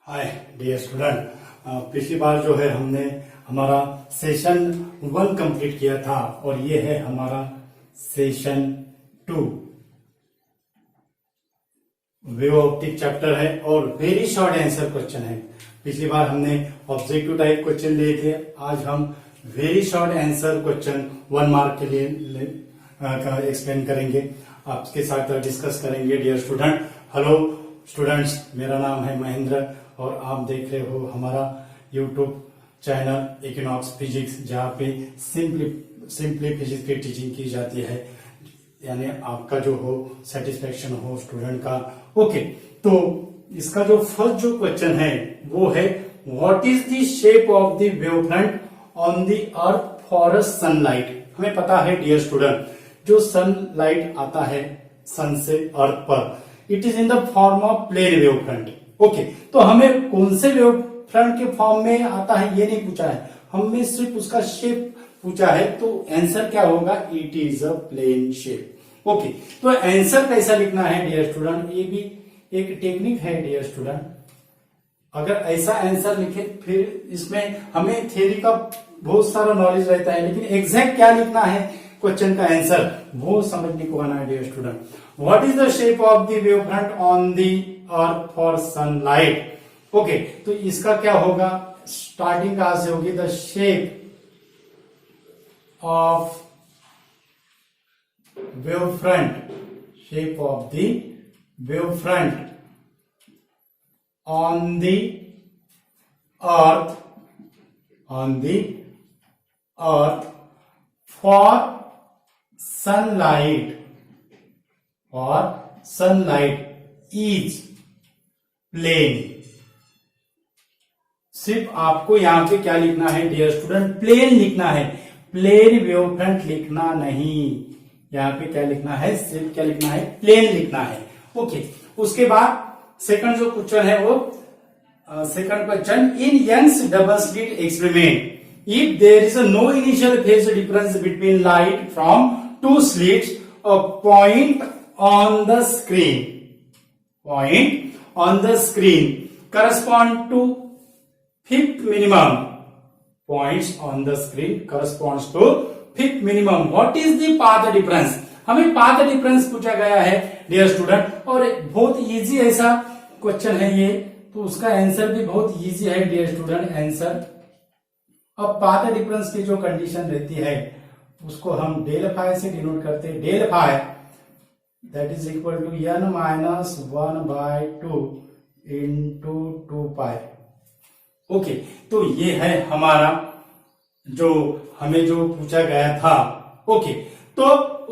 Hi dear student, पिछली बार जो है हमने हमारा सेशन 1 कंप्लीट किया था और ये है हमारा सेशन 2। वेव ऑप्टिक चैप्टर है और वेरी शॉर्ट आंसर क्वेश्चन है। पिछली बार हमने ऑब्जेक्टिव टाइप क्वेश्चन लिए थे, आज हम very short answer question 1 mark के लिए एक्सप्लेन करेंगे, आपके साथ डिस्कस करेंगे। डियर स्टूडेंट, हेलो स्टूडेंट्स, मेरा नाम है महेंद्र और आप देख रहे हो हमारा यूट्यूब चैनल इक्विनॉक्स फिजिक्स, जहाँ पे सिंपली फिजिक्स की टीचिंग की जाती है, यानी आपका जो हो सेटिस्फेक्शन हो स्टूडेंट का। ओके, तो इसका जो फर्स्ट जो क्वेश्चन है वो है what is the shape of the wavefront on the earth for sunlight. हमें पता है डियर स्टूडेंट, जो सनलाइट आता है सन से अर्थ पर, it is in the form of plane wavefront. Okay, तो हमें कौन से वेवफ्रंट के फॉर्म में आता है ये नहीं पूछा है, हमें सिर्फ उसका शेप पूछा है। तो आंसर क्या होगा? It is a plane shape. Okay, तो आंसर कैसा लिखना है डियर स्टूडेंट, ये भी एक टेक्निक है डियर स्टूडेंट। अगर ऐसा आंसर लिखे, फिर इसमें हमें थ्योरी का बहुत सारा नॉलेज रहता है, लेकिन एग्जैक्ट क्या लिखना है क्वेश्चन का आंसर वो समझने को आना है dear student. What is the shape of the wavefront on the earth for sunlight. Okay, तो इसका क्या होगा, स्टार्टिंग कहां से होगी? The shape of wavefront, shape of the wavefront on the earth for sunlight is plane। सिर्फ आपको यहां पे क्या लिखना है डियर स्टूडेंट? प्लेन लिखना है, प्लेन वेवफ्रंट लिखना नहीं। यहां पे क्या लिखना है? सिर्फ क्या लिखना है? प्लेन लिखना है। ओके, उसके बाद सेकंड जो क्वेश्चन है वो second question, in Young's double slit experiment if there is no initial phase difference between light from two slits, a point on the screen correspond to fifth minimum, points on the screen corresponds to fifth minimum. What is the path difference? हमें path difference पूछा गया है dear student, और बहुत easy ऐसा question है ये, तो उसका आंसर भी बहुत इजी है डियर स्टूडेंट आंसर। अब पाथ डिफरेंस की जो कंडीशन रहती है उसको हम डेल फाई से डिनोट करते हैं। Del phi that is equal to n minus 1/2 into 2 pi. Okay, तो ये है हमारा जो हमें जो पूछा गया था। ओके, तो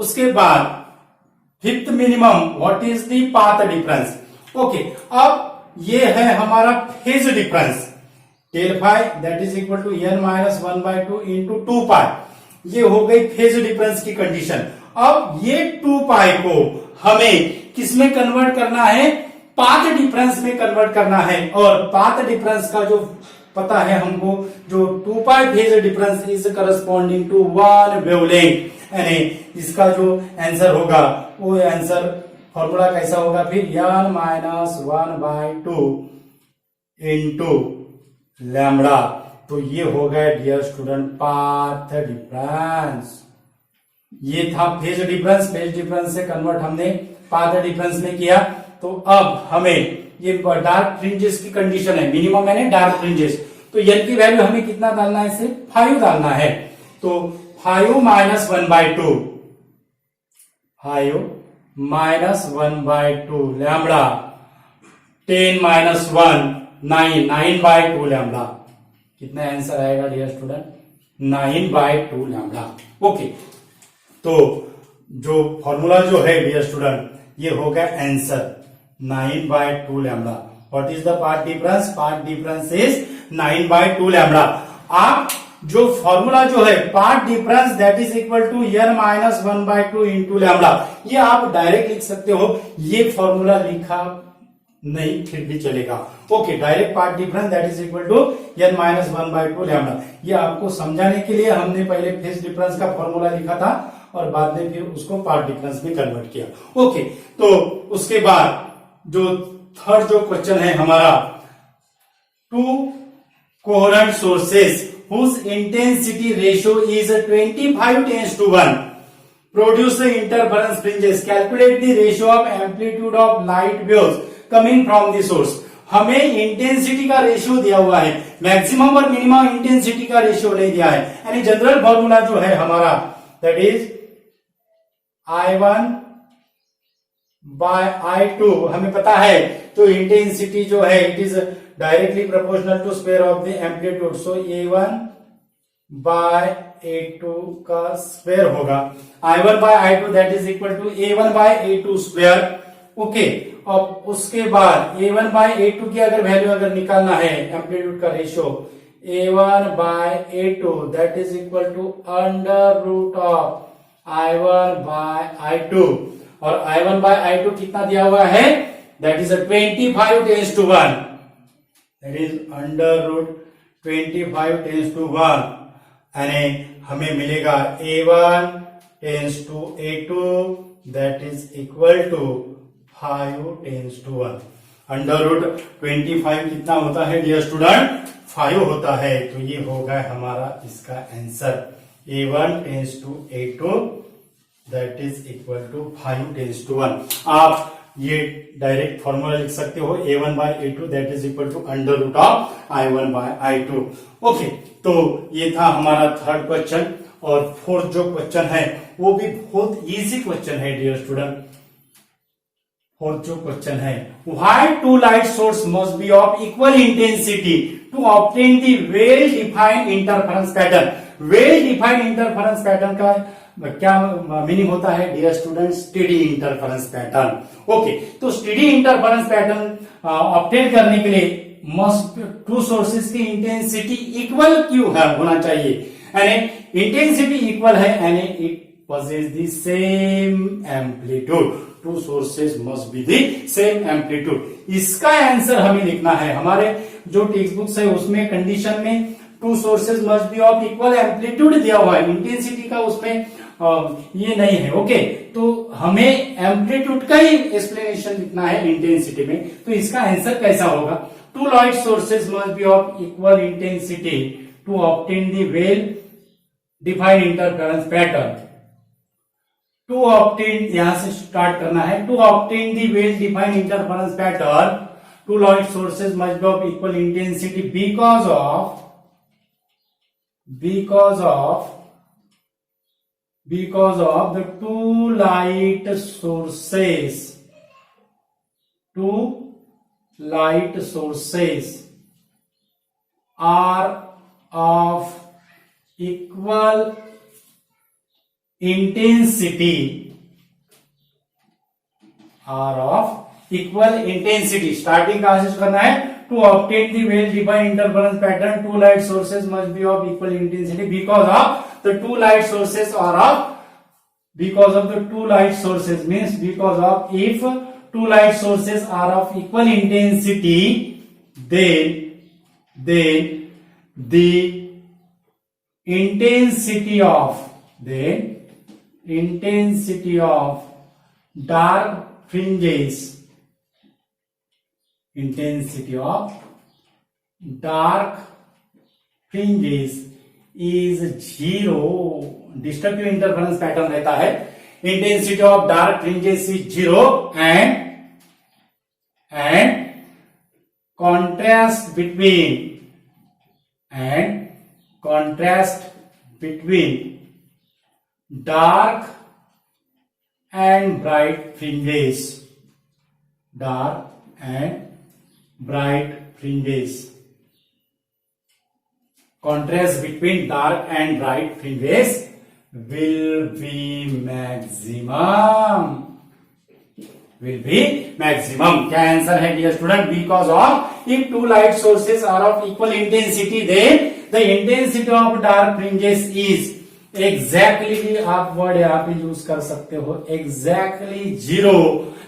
उसके बाद fifth minimum, what is the path difference. Okay, अब ये है हमारा phase difference, del phi that is equal to n minus 1/2 into 2 pi. ये हो गई फेज डिफरेंस की कंडीशन। अब ये 2 पाई को हमें किसमें कन्वर्ट करना है? पाथ डिफरेंस में कन्वर्ट करना है। और पाथ डिफरेंस का जो पता है हमको, जो 2 pi phase difference is corresponding to 1 wavelength, यानी इसका जो आंसर होगा वो आंसर फॉर्मूला कैसा होगा फिर? n minus 1/2 into lambda. तो ये हो गया डियर स्टूडेंट पाथ डिफरेंस। ये था फेज डिफरेंस, फेज डिफरेंस से कन्वर्ट हमने पाथ डिफरेंस में किया। तो अब हमें ये डार्क फ्रिंजेस की कंडीशन है, मिनिमम यानी डार्क फ्रिंजेस, तो n की वैल्यू हमें कितना डालना है? सिर्फ 5 डालना है। तो 5 minus 1/2, 5 minus 1/2 lambda, 10 minus 1 9, 9/2 lambda. कितना आंसर आएगा डियर स्टूडेंट? 9/2 लैम्बडा। ओके, तो जो फॉर्मूला जो है डियर स्टूडेंट ये हो गया answer 9/2 lambda. What is the path difference? Path difference is 9/2 lambda. आप जो फॉर्मूला जो है path difference that is equal to n minus 1/2 into lambda, ये आप डायरेक्ट लिख सकते हो। ये फॉर्मूला लिखा नहीं फिर भी चलेगा। Okay, direct path difference that is equal to n minus 1/2 lambda. ये आपको समझाने के लिए हमने पहले फेज डिफरेंस का फॉर्मूला लिखा था और बाद में फिर उसको पाथ डिफरेंस में कन्वर्ट किया। ओके, तो उसके बाद जो थर्ड जो क्वेश्चन है हमारा, two coherent sources whose intensity ratio is 25:1 produce the interference fringes. Calculate the ratio of amplitude of light waves coming from the source. हमें इंटेंसिटी का रेशियो दिया हुआ है, मैक्सिमम और मिनिमम इंटेंसिटी का रेशियो नहीं दिया है, यानी जनरल फॉर्मूला जो है हमारा that is I1 by I2 हमें पता है, तो इंटेंसिटी जो है it is directly proportional to square of the amplitude, so A1 by A2 का स्क्वायर होगा, I1 by I2 that is equal to A1 by A2 square. Okay, अब उसके बाद A1 बाय A2 की अगर वैल्यू अगर निकालना है एम्पलीट्यूड का ratio, A1 by A2 that is equal to under root of I1 by I2, और I1 बाय I2 कितना दिया हुआ है, that is 25:1, that is under root 25:1, यानी हमें मिलेगा A1 tends to A2 that is equal to 5:1। Under root 25 कितना होता है डियर स्टूडेंट, 5 होता है, तो ये होगा हमारा इसका answer A1 tends to A2 that is equal to 5:1। आप ये डायरेक्ट फॉर्मूला लिख सकते हो, A1 by A2 that is equal to under root of I1 by I2। Okay, तो ये था हमारा थर्ड क्वेश्चन, और फोर्थ जो क्वेश्चन है वो भी बहुत इजी क्वेश्चन है डियर स्टूडेंट। फोर्थ जो क्वेश्चन है, why two light source must be of equal intensity to obtain the well defined interference pattern. Well defined interference pattern का क्या मीनिंग होता है dear student, steady interference pattern. Okay, तो steady interference pattern obtain करने के लिए must two sources की intensity equal क्यों है होना चाहिए, यानी इंटेंसिटी इक्वल है, यानी it possess the same amplitude, two sources must be the same amplitude। इसका आंसर हमें लिखना है, हमारे जो टेक्स्ट बुक्स है उसमें कंडीशन में two sources must be of equal amplitude दिया हुआ है, इंटेंसिटी का उसमें ये नहीं है। ओके, तो हमें एम्पलीट्यूड का ही एक्सप्लेनेशन लिखना है इंटेंसिटी में, तो इसका आंसर कैसा होगा, two light sources must be of equal intensity to obtain the well defined interference pattern. To obtain, यहां से स्टार्ट करना है, to obtain the well defined interference pattern two light sources must be of equal intensity because of the two light sources are of equal intensity, starting कहां से करना है, to obtain the well defined interference pattern two light sources must be of equal intensity because of the two light sources are of, because of the two light sources means because of if two light sources are of equal intensity, then the intensity of dark fringes is zero। Destructive interference pattern रहता है, intensity of dark fringes is 0 and contrast between dark and bright fringes, contrast between dark and bright fringes will be maximum। क्या answer है dear student, because of if two light sources are of equal intensity then the intensity of dark fringes is exactly, आप word यहाँ पे use कर सकते हो, exactly 0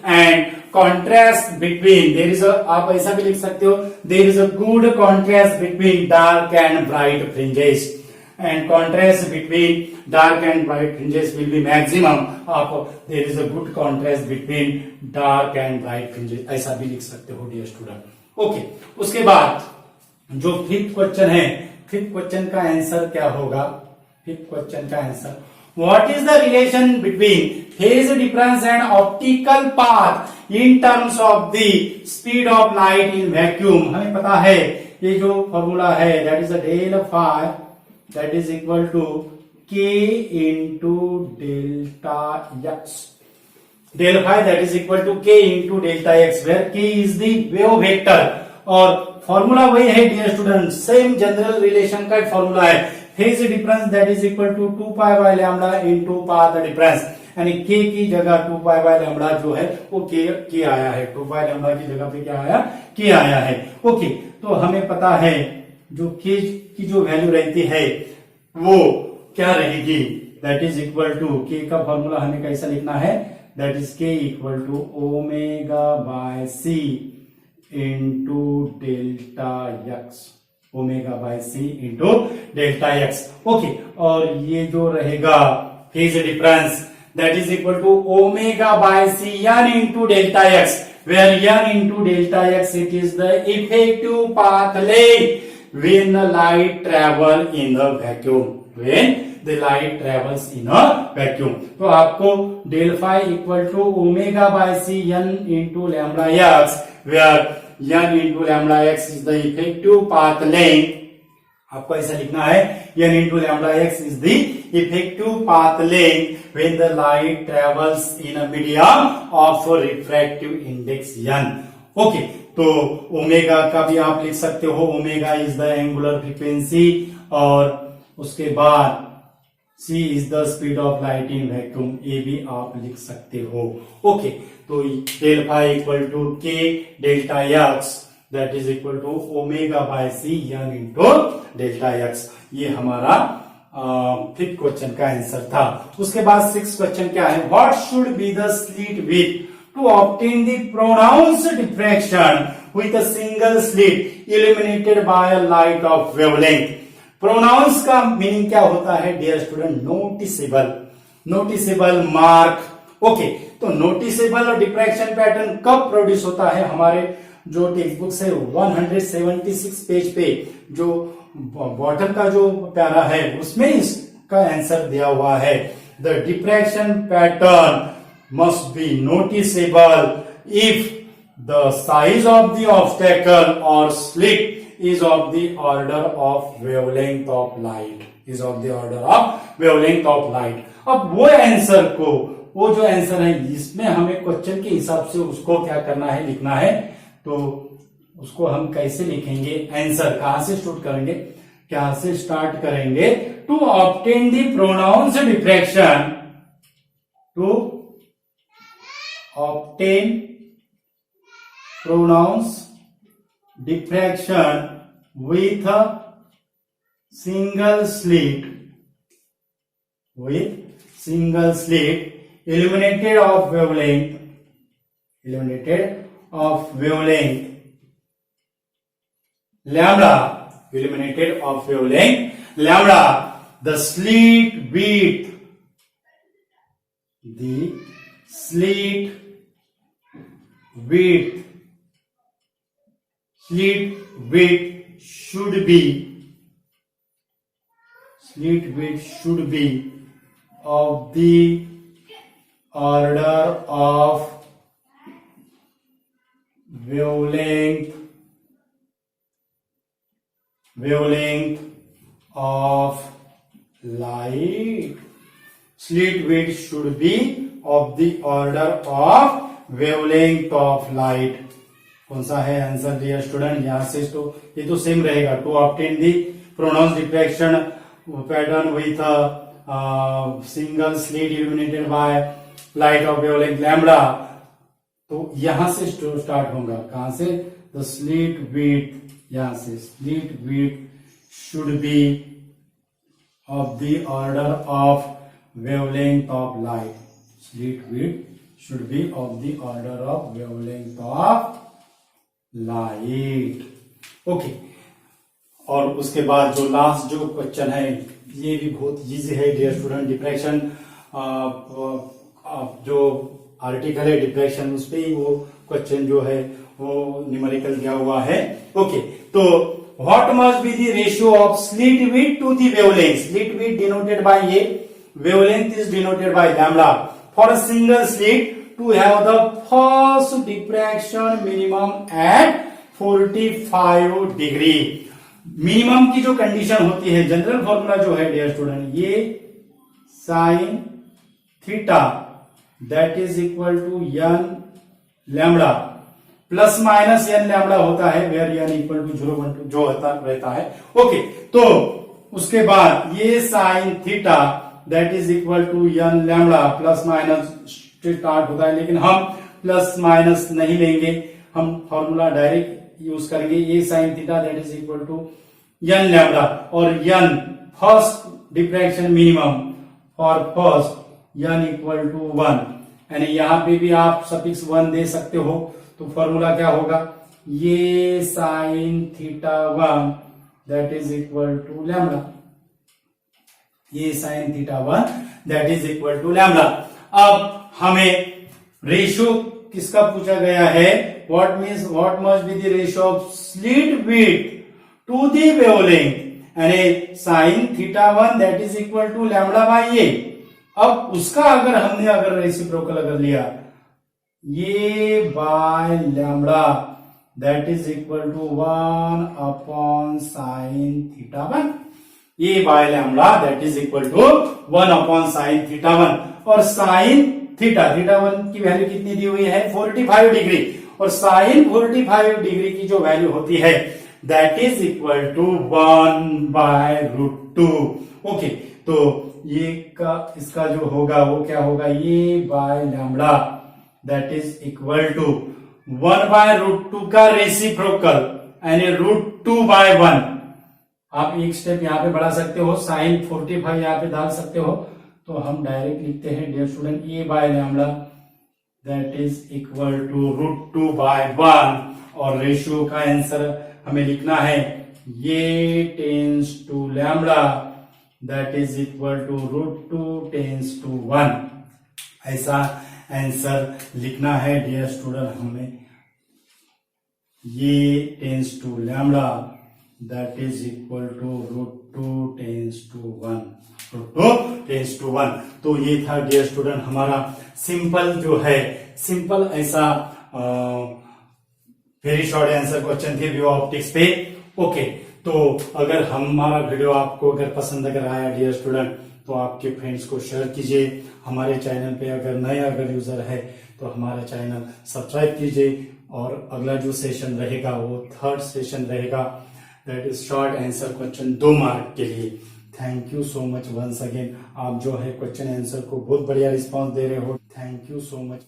and contrast between, there is आप ऐसा भी लिख सकते हो, there is a good contrast between dark and bright fringes, and contrast between dark and bright fringes will be maximum of, there is a good contrast between dark and bright fringes, ऐसा भी लिख सकते हो dear student. Okay, उसके बाद जो fifth question है, fifth question का आंसर क्या होगा? फिफ्थ क्वेश्चन का answer, what is the relation between phase difference and optical path in terms of the speed of light in vacuum? हमें पता है ये जो फॉर्मूला है, that is del phi that is equal to k into delta x. Del phi that is equal to k into delta x, where k is the wave vector. और formula वही है dear student, same general relation का formula है. Phase difference that is equal to 2 pi by lambda into path difference, यानी k की जगह 2 pi by lambda जो है वो k आया है. 2 पाई लैम्डा की जगह पे क्या आया? k आया है. ओके, तो हमें पता है जो k की जो वैल्यू रहती है वो क्या रहेगी? That is equal to k का फॉर्मूला हमें कैसा लिखना है? That is k equal to omega by c into delta x. Omega by c into delta x. Okay, और ये जो रहेगा phase difference that is equal to omega by c n into delta x, where n into delta x it is the effective path length when the light travel in the vacuum. When the light travels in a vacuum. तो आपको del phi equal to omega by c n into lambda x, where n into lambda x is the effective path length. आपको ऐसा लिखना है, n into lambda x is the effective path length when the light travels in a medium of refractive index n. Okay, तो omega का भी आप लिख सकते हो, omega is the angular frequency, और उसके बाद c is the speed of light in vacuum, ये भी आप लिख सकते हो. ओके, तो del phi equal to k delta x that is equal to omega by c n into delta x. ये हमारा फिफ्थ क्वेश्चन का आंसर था. उसके बाद सिक्स क्वेश्चन क्या है? What should be the slit width to obtain the pronounced diffraction with a single slit illuminated by light of wavelength. Pronounce का meaning क्या होता है dear student? Noticeable, noticeable mark. Okay, तो नोटिसेबल और diffraction pattern कब produce होता है? हमारे जो टेक्स्ट बुक है 176 पेज पे जो बॉटम का जो प्यारा है उसमें इसका आंसर दिया हुआ है. The diffraction pattern must be noticeable if the size of the obstacle और slit is of the order of wavelength of light, is of the order of wavelength of light. अब वो आंसर को, वो जो answer है इसमें हमें question के हिसाब से उसको क्या करना है, लिखना है. तो उसको हम कैसे लिखेंगे? आंसर कहां से स्टार्ट करेंगे? क्या से स्टार्ट करेंगे? To obtain the pronounce diffraction, to obtain pronounce diffraction with a single slit, with single slit illuminated of wavelength, illuminated of wavelength lambda, illuminated of wavelength lambda. The slit width, the slit width, slit width should be, slit width should be of the order of wavelength, wavelength of light. Slit width should be of the order of wavelength of light. कौन सा है answer dear student? यहां से तो ये तो same रहेगा. To obtain the pronounce diffraction pattern with single slit illuminated by light of wavelength lambda. तो यहां से स्टार्ट होगा. कहां से? द स्लिट विड्थ, यहां से slit width should be of the order of wavelength of light. Slit width should be of the order of wavelength of light. Okay, और उसके बाद जो लास्ट जो क्वेश्चन है ये भी बहुत इजी है डियर स्टूडेंट. डिफ्रैक्शन जो आर्टिकल है डिफ्रैक्शन, उस पे ही वो क्वेश्चन जो है वो न्यूमेरिकल दिया हुआ है. ओके, तो what must be the ratio of slit width to the wavelength? Slit width denoted by a, wavelength is denoted by lambda. For a single slit to have the first diffraction minimum at 45 degree, minimum की जो condition होती है, general formula जो है dear student, ये sine theta that is equal to n lambda plus minus n lambda होता है, where n equal to 0.2 जो रहता है. ओके, तो उसके बाद ये sine theta that is equal to n lambda plus minus start होता है, लेकिन हम प्लस माइनस नहीं लेंगे, हम फॉर्मूला डायरेक्ट यूज करेंगे. ये sine theta that is equal to n lambda और n first diffraction minimum for first n equal to 1, यानी यहां पे भी आप सफिक्स 1 दे सकते हो. तो फॉर्मूला क्या होगा, ये sine theta 1 that is equal to lambda, ये sine theta 1 that is equal to lambda. अब हमें रेशियो किसका पूछा गया है, what must be the ratio of slit width to the wavelength, यानी sine theta 1 that is equal to lambda by a. अब उसका अगर रेसिप्रोकल अगर लिया, ये by lambda that is equal to 1 upon sine theta 1, ये by lambda that is equal to 1 upon sine theta 1. और sign theta 1 की वैल्यू कितनी दी हुई है, 45 डिग्री, और साइन 45 डिग्री की जो वैल्यू होती है that is equal to 1/√2. Okay, तो ये इसका जो होगा वो क्या होगा, ये by lambda that is equal to 1/√2 का रेसिप्रोकल यानी √2/1. आप एक स्टेप यहाँ पे बढ़ा सकते हो, साइन 45 यहाँ पे डाल सकते हो. तो हम डायरेक्ट लिखते हैं dear student, a by lambda that is equal to √2/1, और रेशियो का आंसर हमें लिखना है, ये tends to lambda that is equal to √2 tends to 1. ऐसा आंसर लिखना है डियर स्टूडेंट हमें, ये tends to lambda that is equal to √2 tends to 1, √2 tends to 1. तो ये था डियर स्टूडेंट हमारा सिंपल जो है, सिंपल ऐसा वेरी शॉर्ट आंसर क्वेश्चन थे व्यू ऑप्टिक्स पे. ओके, तो अगर हमारा वीडियो आपको अगर पसंद अगर आया डियर स्टूडेंट, तो आपके फ्रेंड्स को शेयर कीजिए. हमारे चैनल पे अगर नए अगर यूजर है तो हमारा चैनल सब्सक्राइब कीजिए. और अगला जो सेशन रहेगा वो थर्ड सेशन रहेगा, that is short answer question 2 mark के लिए. Thank you so much once again. आप जो है क्वेश्चन आंसर को बहुत बढ़िया रिस्पांस दे रहे हो. Thank you so much.